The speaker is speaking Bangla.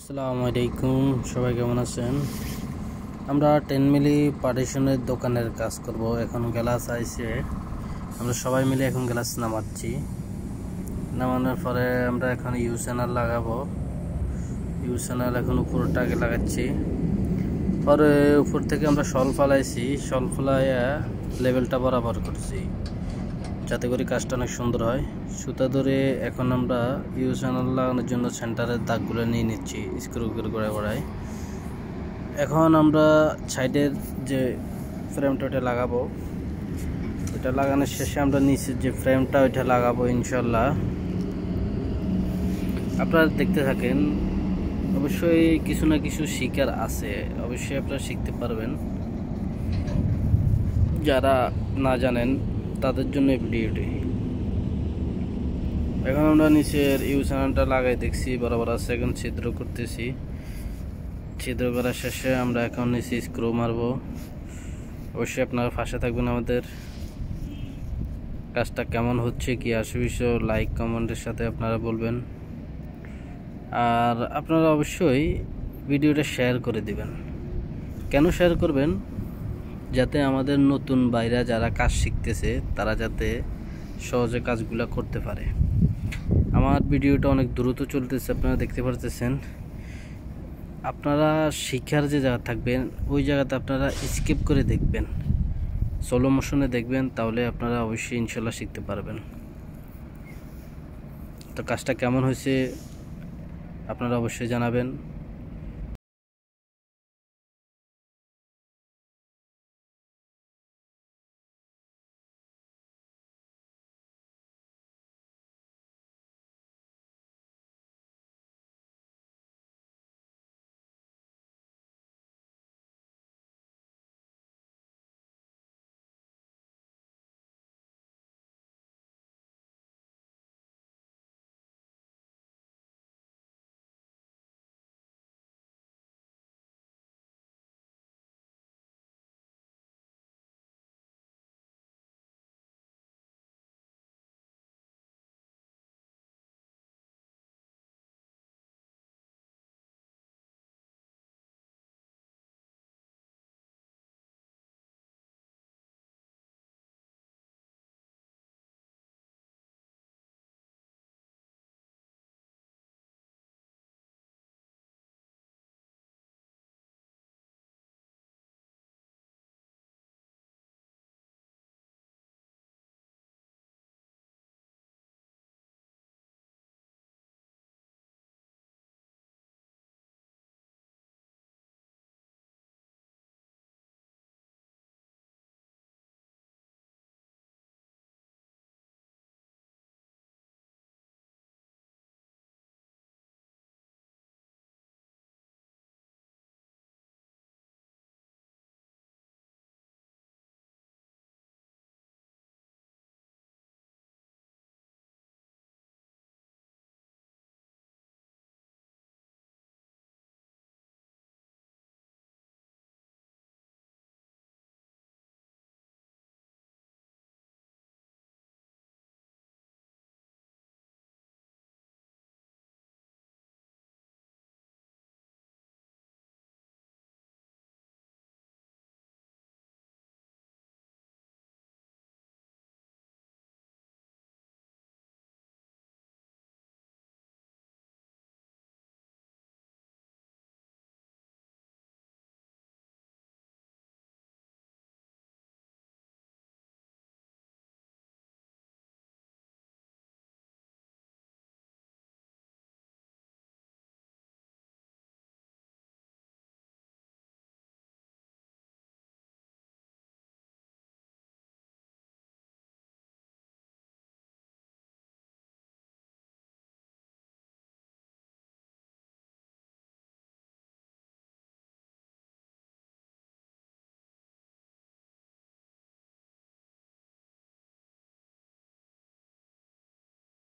আসসালামু আলাইকুম, সবাই কেমন আছেন? আমরা 10 মিলি পার্টিশনের দোকানের কাজ করব। এখন গ্লাস আইছে, আমরা সবাই মিলে এখন গ্লাস নামাচ্ছি। নামানোর পরে আমরা এখন ইউ চ্যানেল লাগাবো। ইউ চ্যানেল এখন উপরটাকে লাগাচ্ছি। পরে উপর থেকে আমরা শল ফালাইছি, শল ফালাইয়া লেভেলটা বরাবর করছি যাতে করে কাজটা অনেক সুন্দর হয়। সুতা ধরে এখন আমরা ইউ চ্যানেল লাগানোর জন্য সেন্টারের দাগগুলো নিয়ে নিচ্ছি স্ক্রু করে গোড়ায়। এখন আমরা সাইডের যে ফ্রেমটা ওটা লাগাবো। ওটা লাগানোর শেষে আমরা নিচের যে ফ্রেমটা ওইটা লাগাবো ইনশাল্লাহ। আপনারা দেখতে থাকেন। অবশ্যই কিছু না কিছু শিখার আছে, অবশ্যই আপনারা শিখতে পারবেন। যারা না জানেন তাদের জন্য এই ভিডিওটি। এখন আমরা নিচের ইউ চ্যানেলটা লাগাই দেখছি বরাবর আছে, এখন ছিদ্র করতেছি। ছিদ্র করার শেষে আমরা এখন নিচে স্ক্রু মারবো। অবশ্যই আপনারা পাশে থাকবেন। আমাদের কাজটা কেমন হচ্ছে, কি আসে লাইক কমেন্টের সাথে আপনারা বলবেন। আর আপনারা অবশ্যই ভিডিওটা শেয়ার করে দিবেন। কেন শেয়ার করবেন? যাতে আমাদের নতুন ভাইরা যারা কাজ শিখতেছে তারা যাতে সহজে কাজগুলো করতে পারে। আমার ভিডিওটা অনেক দ্রুত চলতেছে, আপনারা দেখতে পারতেছেন। আপনারা শিক্ষার যে জায়গা থাকবেন ওই জায়গাতে আপনারা স্কিপ করে দেখবেন, স্লো মোশনে দেখবেন, তাহলে আপনারা অবশ্যই ইনশাল্লাহ শিখতে পারবেন। তো কাজটা কেমন হয়েছে আপনারা অবশ্যই জানাবেন।